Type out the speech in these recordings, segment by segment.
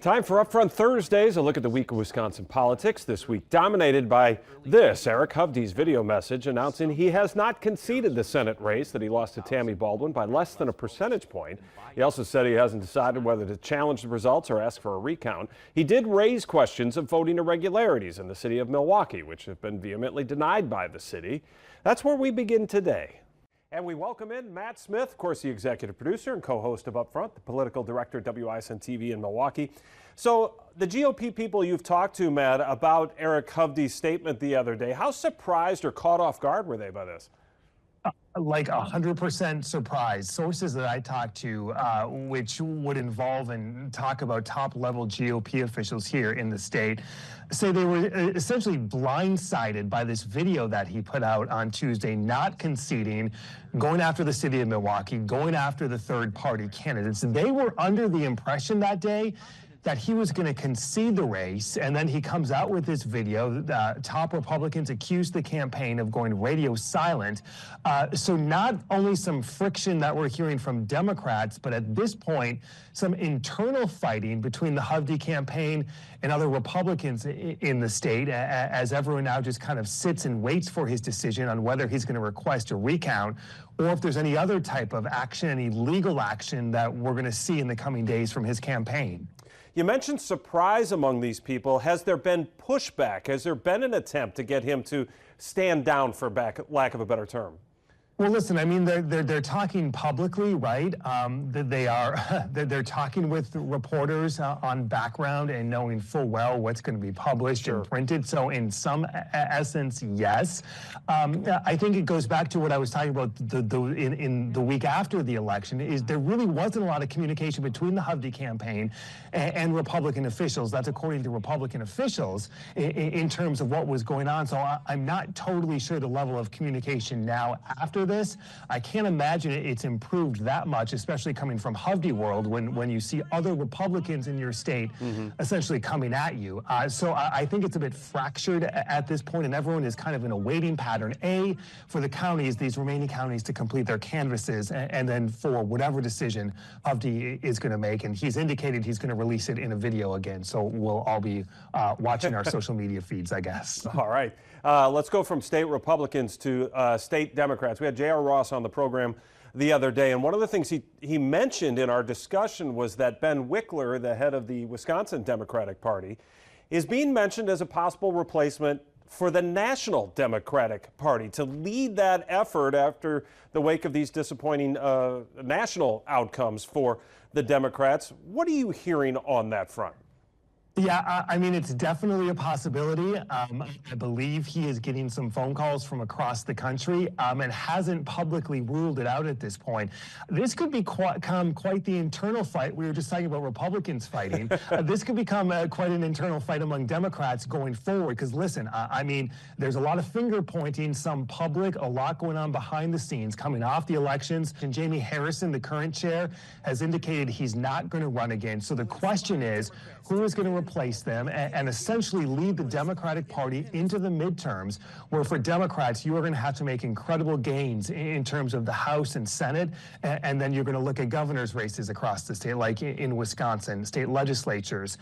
Time for Upfront Thursdays, a look at the week of Wisconsin politics. This week dominated by this, Eric Hovde's video message announcing he has not conceded the Senate race that he lost to Tammy Baldwin by less than a percentage point. He also said he hasn't decided whether to challenge the results or ask for a recount. He did raise questions of voting irregularities in the city of Milwaukee, which have been vehemently denied by the city. That's where we begin today. And we welcome in Matt Smith, of course, the executive producer and co-host of Upfront, the political director at WISN TV in Milwaukee. So the GOP people you've talked to, Matt, about Eric Hovde's statement the other day, how surprised or caught off guard were they by this? Like 100% surprised. Sources that I talked to, which would involve and talk about top-level GOP officials here in the state, say they were essentially blindsided by this video that he put out on Tuesday, not conceding, going after the city of Milwaukee, going after the third-party candidates. They were under the impression that day that he was going to concede the race, and then he comes out with this video. Top Republicans accused the campaign of going radio silent. So not only some friction that we're hearing from Democrats, but at this point, some internal fighting between the Hovde campaign and other Republicans in the state, as everyone now just kind of sits and waits for his decision on whether he's going to request a recount or if there's any other type of action, any legal action that we're going to see in the coming days from his campaign. You mentioned surprise among these people. Has there been pushback? Has there been an attempt to get him to stand down, for lack of a better term? Well, listen, I mean, they're talking publicly, right? They're talking with reporters on background and knowing full well what's going to be published and printed. So in some essence, yes. I think it goes back to what I was talking about in the week after the election, is there really wasn't a lot of communication between the Hovde campaign and Republican officials. That's according to Republican officials in terms of what was going on. So I'm not totally sure the level of communication now after this. I can't imagine it's improved that much, especially coming from Hovde world when you see other Republicans in your state essentially coming at you. So I think it's a bit fractured at this point, and everyone is kind of in a waiting pattern, for the counties, these remaining counties, to complete their canvasses, and then for whatever decision Hovde is going to make. And he's indicated he's going to release it in a video again, so we'll all be watching our social media feeds, I guess. All right. Let's go from state Republicans to state Democrats. We had J.R. Ross on the program the other day, and one of the things he mentioned in our discussion was that Ben Wickler, the head of the Wisconsin Democratic Party, is being mentioned as a possible replacement for the National Democratic Party to lead that effort after the wake of these disappointing national outcomes for the Democrats. What are you hearing on that front? Yeah, I mean, it's definitely a possibility. I believe he is getting some phone calls from across the country and hasn't publicly ruled it out at this point. This could become quite the internal fight. We were just talking about Republicans fighting. This could become quite an internal fight among Democrats going forward. Because listen, I mean, there's a lot of finger pointing, some public, a lot going on behind the scenes coming off the elections. And Jamie Harrison, the current chair, has indicated he's not going to run again. So the question is, who is going to replace them and essentially lead the Democratic Party into the midterms, where for Democrats, you are going to have to make incredible gains in terms of the House and Senate, and then you're going to look at governor's races across the state, like in Wisconsin, state legislatures.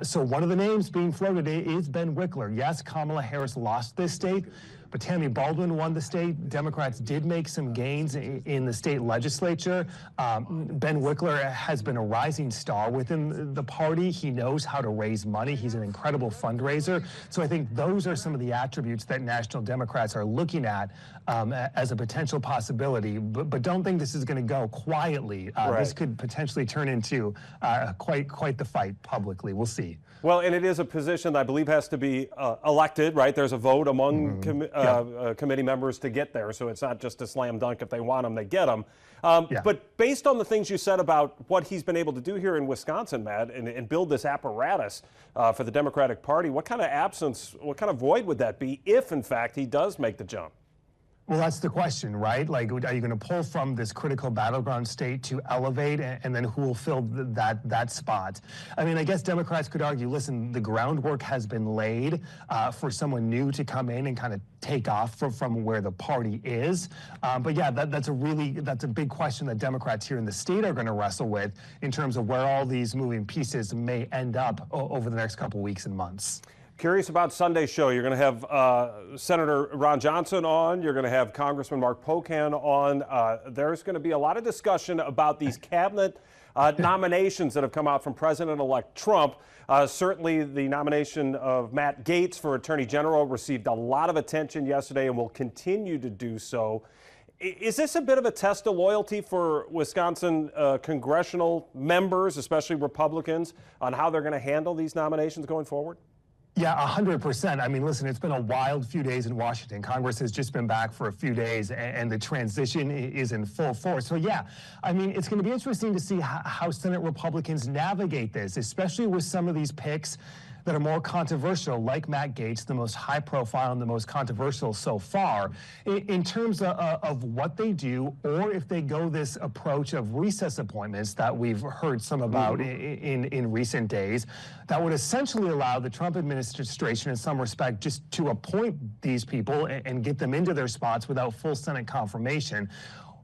So one of the names being floated is Ben Wickler. Yes, Kamala Harris lost this state, but Tammy Baldwin won the state. Democrats did make some gains in the state legislature. Ben Wickler has been a rising star within the party. He knows how to raise money. He's an incredible fundraiser. So I think those are some of the attributes that national Democrats are looking at as a potential possibility. But don't think this is going to go quietly. This could potentially turn into quite the fight publicly. We'll see. Well, and it is a position that I believe has to be elected, right? There's a vote among committee members to get there, so it's not just a slam dunk. If they want them, they get them. But based on the things you said about what he's been able to do here in Wisconsin, Matt, and build this apparatus for the Democratic Party, what kind of absence, what kind of void would that be if, in fact, he does make the jump? Well, that's the question, right? Like, are you going to pull from this critical battleground state to elevate, and then who will fill that spot? I mean, I guess Democrats could argue, listen, the groundwork has been laid for someone new to come in and kind of take off from where the party is. But yeah, that's a big question that Democrats here in the state are going to wrestle with in terms of where all these moving pieces may end up over the next couple weeks and months. Curious about Sunday's show. You're going to have Senator Ron Johnson on. You're going to have Congressman Mark Pocan on. There's going to be a lot of discussion about these cabinet nominations that have come out from President-elect Trump. Certainly the nomination of Matt Gaetz for Attorney General received a lot of attention yesterday and will continue to do so. Is this a bit of a test of loyalty for Wisconsin congressional members, especially Republicans, on how they're going to handle these nominations going forward? Yeah, 100%. I mean, listen, it's been a wild few days in Washington. Congress has just been back for a few days, and the transition is in full force. So, yeah, I mean, it's going to be interesting to see how Senate Republicans navigate this, especially with some of these picks that are more controversial, like Matt Gaetz, the most high profile and the most controversial so far, in terms of what they do, or if they go this approach of recess appointments that we've heard some about in recent days, that would essentially allow the Trump administration, in some respect, just to appoint these people and get them into their spots without full Senate confirmation.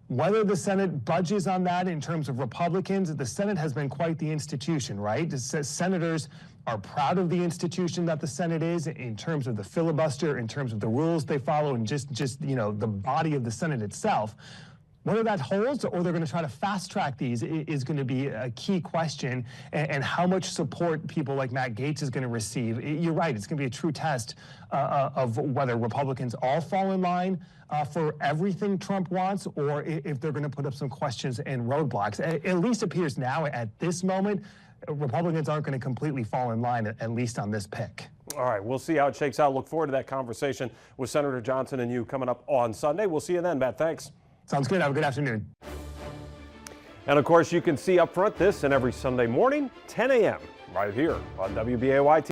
Whether the Senate budges on that in terms of Republicans, the Senate has been quite the institution, right? Senators are proud of the institution that the Senate is in terms of the filibuster, in terms of the rules they follow, and just the body of the Senate itself. Whether that holds or they're going to try to fast track these is going to be a key question, and how much support people like Matt Gaetz is going to receive. You're right, it's going to be a true test of whether Republicans all fall in line for everything Trump wants, or if they're going to put up some questions and roadblocks. At least appears now at this moment, Republicans aren't going to completely fall in line, at least on this pick. All right, we'll see how it shakes out. Look forward to that conversation with Senator Johnson and you coming up on Sunday. We'll see you then, Matt. Thanks. Sounds good. Have a good afternoon. And of course, you can see up front this and every Sunday morning, 10 a.m. right here on WBAY TV.